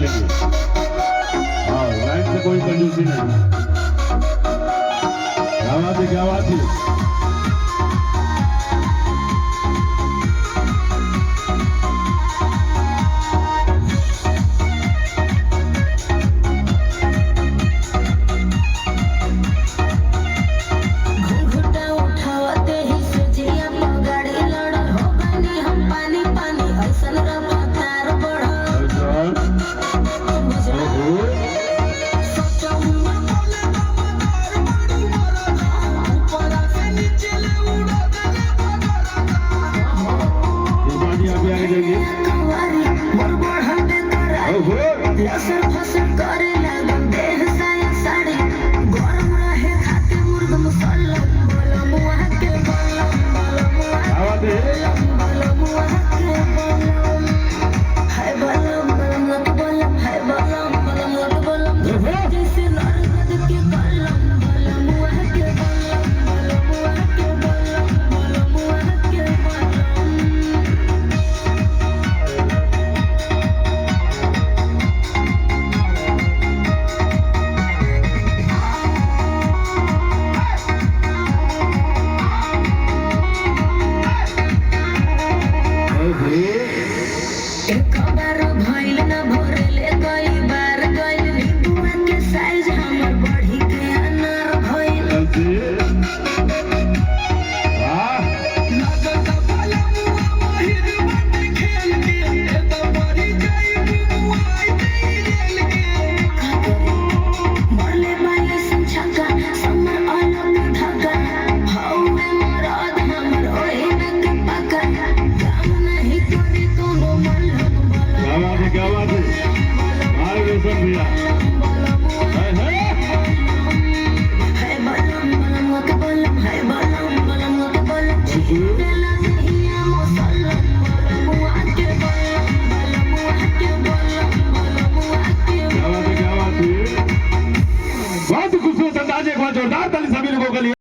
चलेगी। हाँ, लाइन से कोई कंजूसी नहीं। क्या बात है, क्या बात है। लसर फसर करे लागल देह साया साड़ी गरम रहे खाते मुर्ग मसाला बलमुआ के बलम बलमुआ के बलमुआ के बलम हाय बलम बलमुआ के बलम हाय बलम बलमुआ के बलम जैसे नरगद के बलम बलमुआ के बलम बलमुआ के बलम बलमुआ के बलम एक बार भइल न भरेले कई बार गइल नींबुआ के साइज हमर बढ़ी के अनार भइल लागत बलमुआ महिर बाटे खेल के ए त मरी जाई बुआई रेल के मरले बाई संछका समर अलग धगा हौवे मरद हमर ओही में के पका काम नहीं करे कोनो मल्हम क्या बात है, भाई रोशन भैया। हाय बलम बलमुआ के बलम हाय बलम बलमुआ के बलम देला दहिया मसलम बलमुआ के बलम बलमुआ के बलम बलमुआ के क्या बात है, क्या बात है। बहुत खूबसूरत अंदाज, एक बार जोरदार ताली सभी लोगों के लिए।